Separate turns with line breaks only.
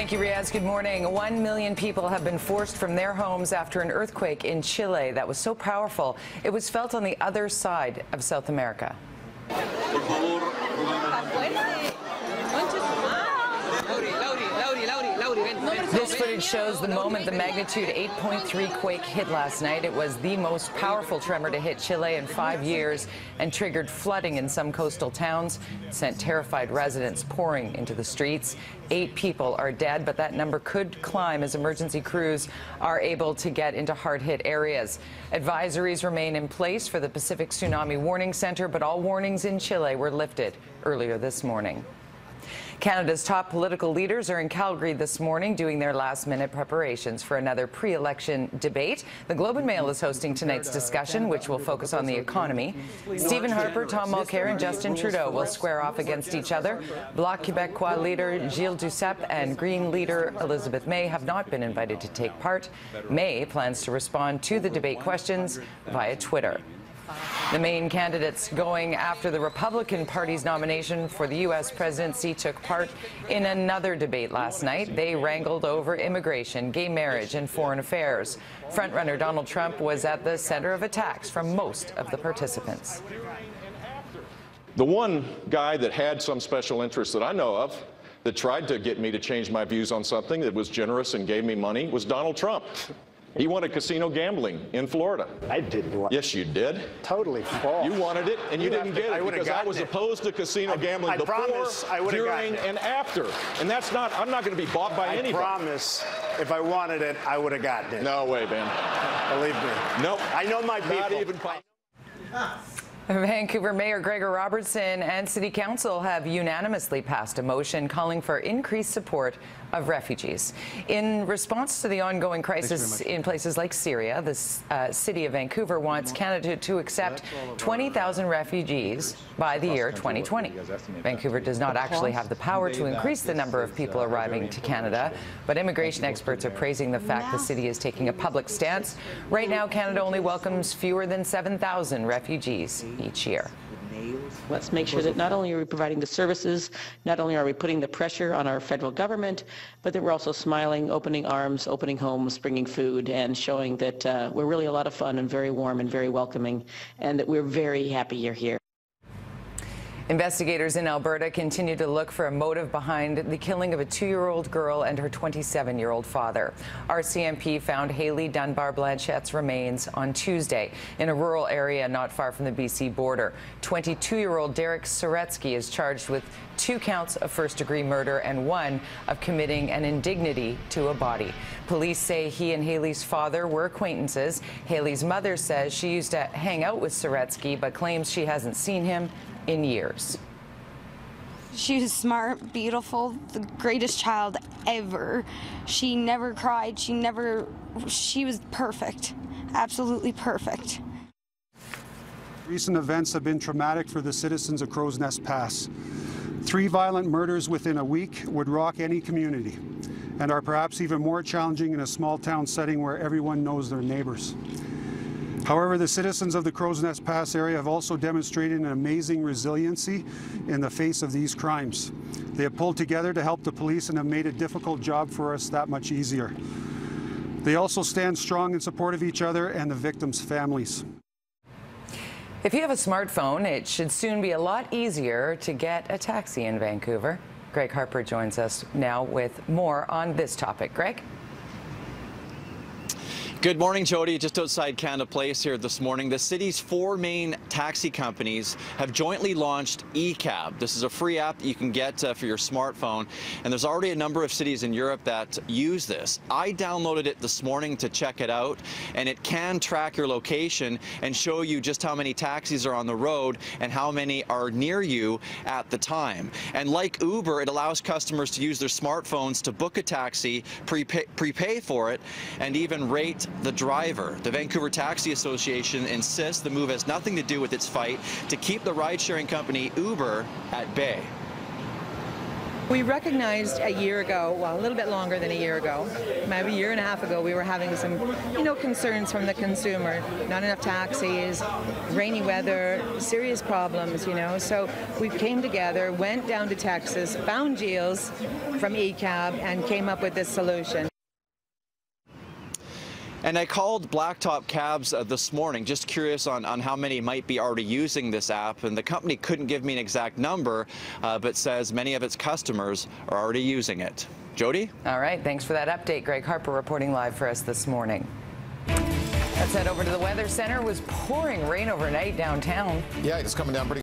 Thank you, Riaz. Good morning. 1 million people have been forced from their homes after an earthquake in Chile that was so powerful it was felt on the other side of South America. This footage shows the moment the magnitude 8.3 quake hit last night. It was the most powerful tremor to hit Chile in 5 years and triggered flooding in some coastal towns. It sent terrified residents pouring into the streets. 8 people are dead, but that number could climb as emergency crews are able to get into hard-hit areas. Advisories remain in place for the Pacific Tsunami Warning Center, but all warnings in Chile were lifted earlier this morning. Canada's top political leaders are in Calgary this morning doing their last-minute preparations for another pre-election debate. The Globe and Mail is hosting tonight's discussion, which will focus on the economy. Stephen Harper, Tom Mulcair and Justin Trudeau will square off against each other. Bloc Québécois leader Gilles Duceppe and Green leader Elizabeth May have not been invited to take part. May plans to respond to the debate questions via Twitter. The main candidates going after the Republican Party's nomination for the U.S. presidency took part in another debate last night. They wrangled over immigration, gay marriage, and foreign affairs. Frontrunner Donald Trump was at the center of attacks from most of the participants.
The one guy that had some special interest that I know of that tried to get me to change my views on something that was generous and gave me money was Donald Trump. He wanted casino gambling in Florida.
I didn't.
Yes, you did.
Totally false.
You wanted it, and you didn't get it because I was opposed to casino gambling before, during, and after. And that's not, I'm not going to be bought by anybody.
I promise, if I wanted it, I would have gotten it.
No way, man.
Believe me.
Nope.
I know my people.
Not even
Vancouver Mayor Gregor Robertson and City Council have unanimously passed a motion calling for increased support of refugees. In response to the ongoing crisis in places like Syria, the City of Vancouver wants Canada to accept 20,000 refugees by the year 2020. Vancouver does not actually have the power to increase the number of people arriving to Canada, but immigration experts are praising the fact the city is taking a public stance. Right now, Canada only welcomes fewer than 7,000 refugees each year.
Let's make sure that not only are we providing the services, not only are we putting the pressure on our federal government, but that we're also smiling, opening arms, opening homes, bringing food, and showing that we're really a lot of fun and very warm and very welcoming, and that we're very happy you're here.
Investigators in Alberta continue to look for a motive behind the killing of a 2-year-old girl and her 27-year-old father. RCMP found Haley Dunbar Blanchette's remains on Tuesday in a rural area not far from the BC border. 22-year-old Derek Soretsky is charged with 2 counts of first-degree murder and 1 of committing an indignity to a body. Police say he and Haley's father were acquaintances. Haley's mother says she used to hang out with Soretsky, but claims she hasn't seen him in years.
She was smart, beautiful, the greatest child ever. She never cried. She was perfect, absolutely perfect.
Recent events have been traumatic for the citizens of Crowsnest Pass. 3 violent murders within a week would rock any community and are perhaps even more challenging in a small town setting where everyone knows their neighbors. However, the citizens of the Crowsnest Pass area have also demonstrated an amazing resiliency in the face of these crimes. They have pulled together to help the police and have made a difficult job for us that much easier. They also stand strong in support of each other and the victims' families.
If you have a smartphone, it should soon be a lot easier to get a taxi in Vancouver. Greg Harper joins us now with more on this topic. Greg?
Good morning, Jody. Just outside Canada Place here this morning, the city's 4 main taxi companies have jointly launched eCab. This is a free app that you can get for your smartphone, and there's already a number of cities in Europe that use this. I downloaded it this morning to check it out, and it can track your location and show you just how many taxis are on the road and how many are near you at the time. And like Uber, it allows customers to use their smartphones to book a taxi, prepay for it, and even rate the driver. The Vancouver Taxi Association insists the move has nothing to do with its fight to keep the ride-sharing company Uber at bay.
We recognized a year ago, well, a little bit longer than a year ago, maybe a year and a half ago, we were having some, concerns from the consumer. Not enough taxis, rainy weather, serious problems, So we came together, went down to Texas, found Gilles from eCab, and came up with this solution.
And I called Blacktop Cabs this morning, just curious on how many might be already using this app, and the company couldn't give me an exact number, but says many of its customers are already using it. Jody?
All right, thanks for that update. Greg Harper reporting live for us this morning. Let's head over to the Weather Center. It was pouring rain overnight downtown.
Yeah, it's coming down pretty